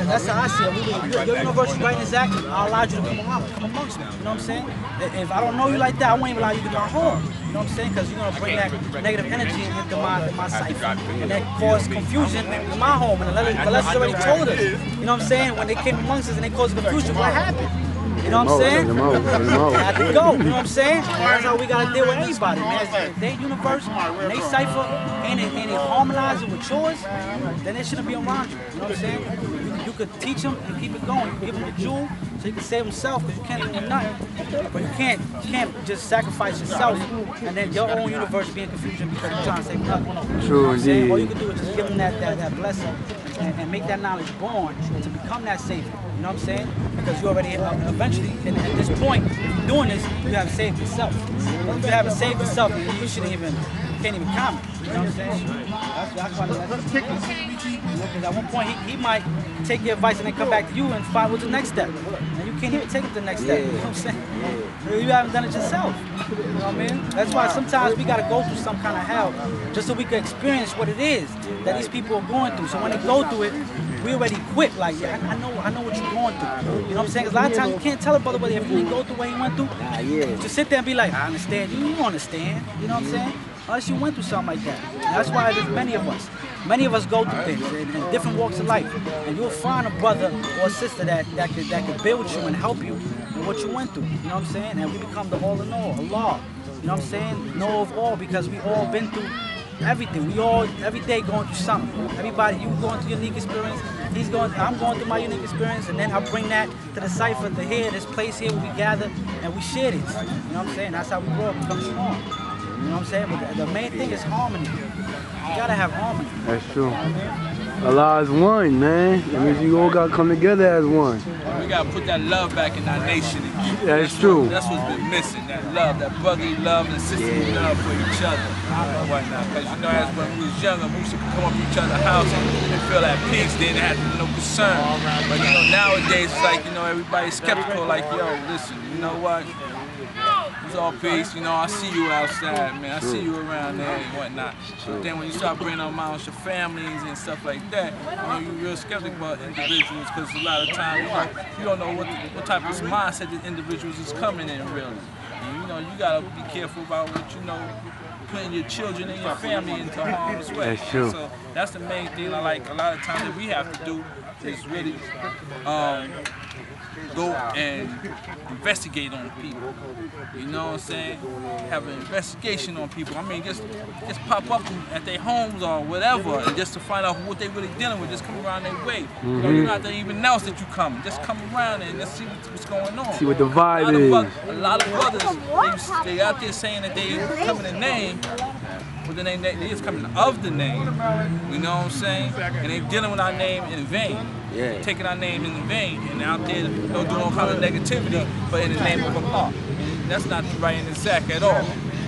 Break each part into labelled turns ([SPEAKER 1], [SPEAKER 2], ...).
[SPEAKER 1] That's how I see it. Your universal right is active. I allowed you to come amongst me. You know what I'm saying? If I don't know you like that, I won't even allow you to my home. You know what I'm saying? Because you're gonna bring that negative energy into my cipher, and that cause confusion in my home. And the letters already told us. You know what I'm saying? When they came amongst us and they caused confusion, what happened? You know what I'm saying? They had to go. You know what I'm saying? That's how we gotta deal with everybody, man. If they universe and they cipher and they harmonize it with yours, then they shouldn't be around you. You know what I'm saying? You could teach them and keep it going. You give them the jewel so you can save himself, because you can't live with nothing. But you can't just sacrifice yourself and then your own universe be in confusion because you're trying to save nothing.
[SPEAKER 2] True indeed.
[SPEAKER 1] All you can do is just give them that blessing and make that knowledge born to become that savior. You know what I'm saying? Because you already eventually, at this point, if you're doing this, you have saved yourself. If you haven't saved yourself, you shouldn't even, you can't even comment. You know what I'm saying? That's why because at one point he might take your advice and then come back to you and find what's the next step. And you can't even take it to the next step. You know what I'm saying? You haven't done it yourself. You know what I mean? That's why sometimes we gotta go through some kind of hell just so we can experience what it is that these people are going through. So when they go through it, we already quit. Like, yeah, I know what you're going through. You know what I'm saying? Because a lot of times you can't tell a brother whether if he didn't go through what he went through. Just sit there and be like, I understand. You don't understand. You know what I'm saying? Unless you went through something like that. And that's why there's many of us. Many of us go through things in different walks of life. And you'll find a brother or a sister that could build you and help you in what you went through. You know what I'm saying? And we become the all in all, Allah. You know what I'm saying? Know of all, because we all been through everything. We all, every day, going through something. Everybody, you going through your unique experience. I'm going through my unique experience, and then I bring that to the cipher, to here, this place here where we gather and we share this. You know what I'm saying? That's how we grow up, become strong. You know what I'm saying? But the main thing is harmony. You gotta have harmony.
[SPEAKER 2] That's true.
[SPEAKER 1] You know what I mean?
[SPEAKER 2] Allah is one, man. That means you all gotta come together as one.
[SPEAKER 3] We gotta put that love back in our nation again.
[SPEAKER 2] That's true.
[SPEAKER 3] That's what's been missing. That love, that brotherly love and sisterly love for each other and whatnot. Because you know, as when we was younger, we used to come up to each other's house and feel at peace. They didn't have no concern. But you know, nowadays it's like, you know, everybody's skeptical. Like, yo, listen, you know what? It's all peace, you know, I see you outside, man. I see you around there and whatnot. But then when you start bringing them out your families and stuff like that, you know, you're real skeptical about individuals, because a lot of times, you don't know what type of mindset the individuals is coming in, really. And, you know, you gotta be careful about what, you know, putting your children and your family into harm's way.
[SPEAKER 2] That's true.
[SPEAKER 3] So that's the main thing. Like a lot of times that we have to do is really go and investigate on people. You know what I'm saying? Have an investigation on people. I mean, just pop up at their homes or whatever, and just to find out what they really dealing with. Just come around their way. You know, you don't have to even announce that you come. Just come around and just see what's going on.
[SPEAKER 2] See what the vibe is.
[SPEAKER 3] A lot of brothers, they out there saying that they come in the name, but then they just coming of the name. You know what I'm saying? And they dealing with our name in vain.
[SPEAKER 2] Yeah.
[SPEAKER 3] Taking our name in vain, and out there, you know, doing all kind of negativity, but in the name of Allah. And that's not right and exact at all.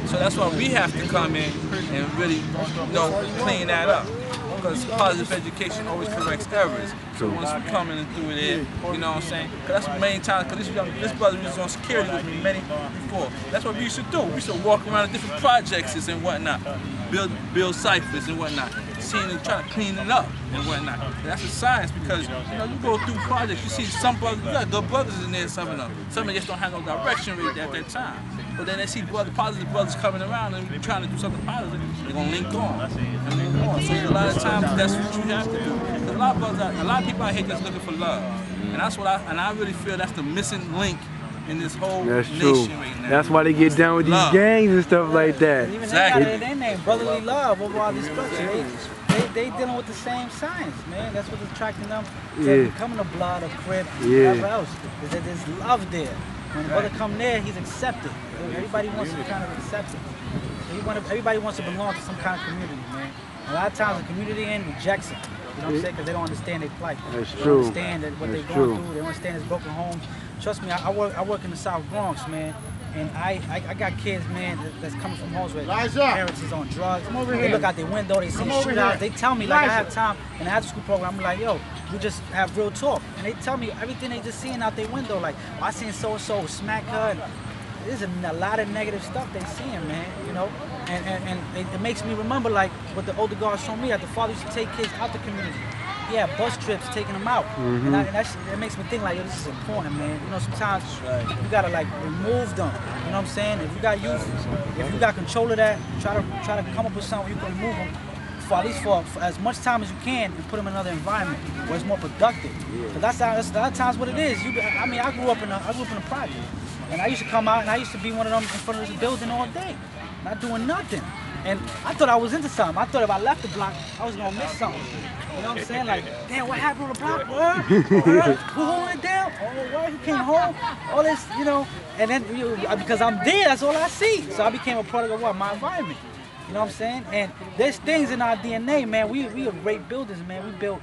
[SPEAKER 3] So that's why we have to come in and really, you know, clean that up. Because positive education always corrects errors. So once we come in and through there, you know what I'm saying? Because that's many times, because this brother was on security with me many before. That's what we used to do. We used to walk around to different projects and whatnot, build ciphers and whatnot, seeing and trying to clean it up and whatnot. That's a science, because, you know, you go through projects, you see some brothers, you got good brothers in there, some of them. Some of them just don't have no direction really at that time. But then they see positive brothers coming around and trying to do something positive, they're gonna link on and link on. So a lot of times that's what you have to do. Because a lot of people out here just looking for love. And that's what I really feel that's the missing link in this whole nation right now.
[SPEAKER 2] That's why they get down with these gangs and stuff like that.
[SPEAKER 1] Even exactly. They got their name, brotherly love, over all these structures. They dealing with the same science, man. That's what's attracting them to becoming a blood, a crib, whatever else. Is that there's love there. When the brother come there, he's accepted. Everybody wants to be kind of accepted. Everybody wants to belong to some kind of community, man. A lot of times the community rejects it. You know what I'm saying? Because they don't understand their plight.
[SPEAKER 2] That's
[SPEAKER 1] they
[SPEAKER 2] true.
[SPEAKER 1] Don't understand what they're going through. They don't understand his broken homes. Trust me, I work in the South Bronx, man. And I got kids, man, that's coming from homes where parents is on drugs. They look out their window, they see shootouts. They tell me, like, I have time in the after school program. I'm like, yo, we just have real talk. And they tell me everything they just seeing out their window. Like, oh, I seen so-and-so smack her. And there's a lot of negative stuff they seeing, man, you know? And it makes me remember, like, what the older guards showed me, that the father used to take kids out the community. yeah, bus trips, taking them out. And that makes me think like, yo, this is important, man. You know, sometimes you gotta like remove them. You know what I'm saying? If you got youth, if you got control of that, try to come up with something where you can remove them for at least for as much time as you can and put them in another environment where it's more productive. Cause that's a lot of times what it is. I mean, I grew up in a project, and I used to come out and I used to be one of them in front of the building all day, not doing nothing. And I thought I was into something. I thought if I left the block, I was gonna miss something. You know what I'm saying? Like, damn, what happened on the block? Who holding it down? Oh, why he came home? All this, you know. And then because I'm there, that's all I see. So I became a product of what? My environment. You know what I'm saying? And there's things in our DNA, man. We are great builders, man. We built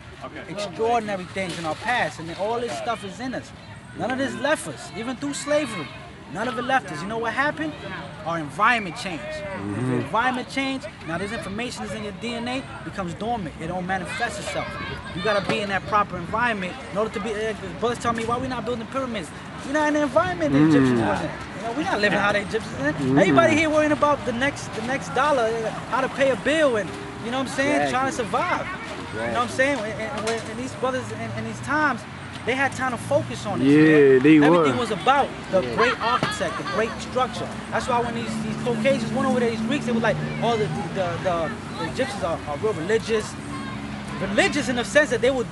[SPEAKER 1] extraordinary things in our past, and all this stuff is in us. None of this left us, even through slavery. None of it left us. You know what happened? Our environment changed. If the environment changed, now this information is in your DNA, becomes dormant. It don't manifest itself. You gotta be in that proper environment in order to be. Brothers tell me, why we not building pyramids? We're not in the environment the Egyptians wasn't. You know, we're not living how the Egyptians did. Everybody here worrying about the next dollar, how to pay a bill, and you know what I'm saying, trying to survive. You know what I'm saying? And these brothers in these times, they had time to focus on it.
[SPEAKER 2] Yeah, they were.
[SPEAKER 1] Everything was about the great architect, the great structure. That's why when these Caucasians went over there, these Greeks, they were like, oh, the Egyptians are real religious. Religious in the sense that they were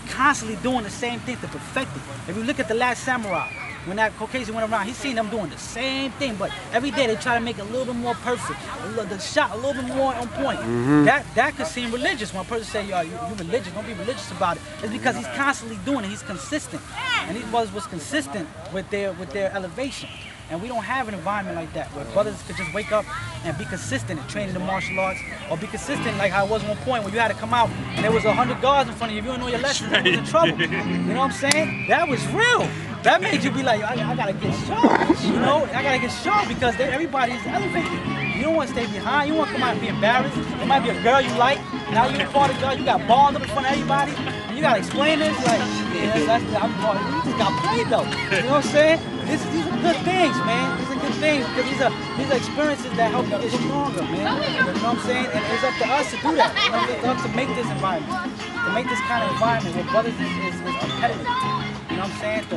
[SPEAKER 1] constantly doing the same thing to perfect it. If you look at the Last Samurai, when that Caucasian went around, he seen them doing the same thing, but every day they try to make it a little bit more perfect, the shot a little bit more on point. That could seem religious. When a person say, yo, you religious, don't be religious about it. It's because he's constantly doing it, he's consistent. And these brothers was consistent with their elevation. And we don't have an environment like that where brothers could just wake up and be consistent in training the martial arts, or be consistent like how it was one point where you had to come out and there was 100 guards in front of you. If you don't know your lessons, you was in trouble. You know what I'm saying? That was real. That made you be like, I gotta get sharp. You know, I gotta get sharp because everybody's elevated. You don't want to stay behind. You want to come out and be embarrassed. There might be a girl you like. Now you're part of the girl. You got balled up in front of everybody. And you gotta explain this. Like, I'm part of it. You just got played though. You know what I'm saying? These are good things, man. These are good things because these are experiences that help you get stronger, man. You know what I'm saying? And it's up to us to do that. You know, it's up to make this environment, to make this kind of environment where brothers is competitive. You know what I'm saying? To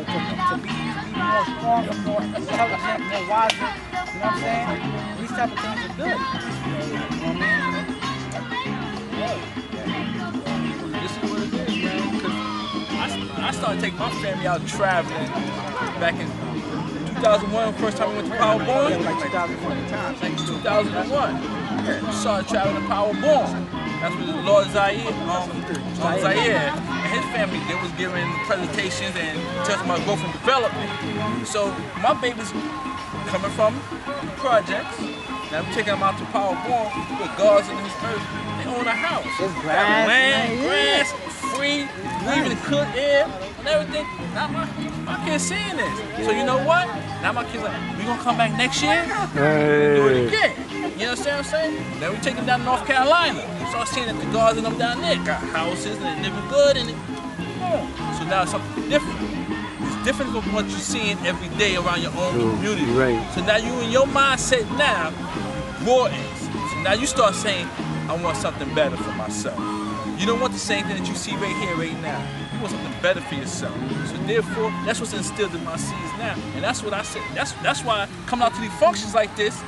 [SPEAKER 1] be more stronger, more intelligent, more wiser. You know what I'm saying? These type of things are good. You know what I mean?
[SPEAKER 3] This is what it is, man. Because I started taking my family out traveling back in 2001, first time we went to Powerball.
[SPEAKER 1] Yeah, like 2001 times.
[SPEAKER 3] Like 2001. We started traveling to Powerball. That's where the Lord Zaire and his family, they was giving presentations and telling about growth and development. So my babies coming from the projects, now we're taking them out to Powerball with guards in this earth. They own a house.
[SPEAKER 1] It's grass,
[SPEAKER 3] land, grass, free, breathing good air and everything. Now my kids seeing this. So you know what? Now my kids like, we gonna come back next year? Do it again. You understand what I'm saying? Then we take them down to North Carolina. Start seeing that the guards and them down there got houses and they're living good and so now it's something different. It's different from what you're seeing every day around your own community.
[SPEAKER 2] Right.
[SPEAKER 3] So now you in your mindset now broadens. So now you start saying, I want something better for myself. You don't want the same thing that you see right here, right now. You want something better for yourself. So therefore, that's what's instilled in my seeds now. And that's what I said. That's why coming out to these functions like this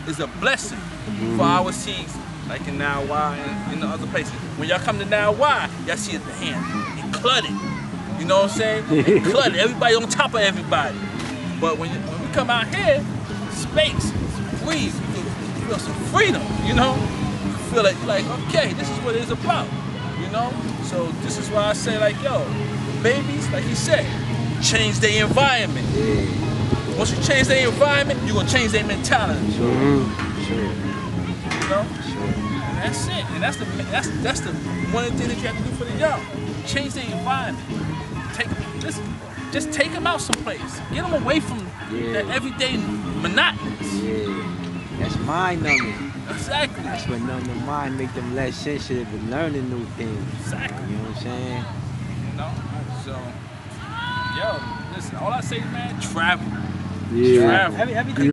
[SPEAKER 3] is a blessing for our seeds, like in Now Y and in the other places. When y'all come to Now Y, y'all see it, damn, it cluttered. You know what I'm saying? It cluttered. Everybody on top of everybody. But when we come out here, space, breathe, you feel some freedom, you know? You feel like, okay, this is what it's about, you know? So this is why I say, like, yo, babies, like you said, change their environment. Once you change their environment, you're gonna change their mentality.
[SPEAKER 2] Sure.
[SPEAKER 3] You know? And that's it. And that's the one thing that you have to do for the young. Change their environment. Just take them out someplace. Get them away from that everyday monotonous.
[SPEAKER 4] Yeah, that's mind numbing.
[SPEAKER 3] Exactly.
[SPEAKER 4] That's what numb the mind, make them less sensitive and learning new things.
[SPEAKER 3] Exactly.
[SPEAKER 4] You know what I'm saying?
[SPEAKER 3] You know? So, yo, listen, all I say, man, travel.
[SPEAKER 2] Yeah.
[SPEAKER 3] Travel.
[SPEAKER 1] Everything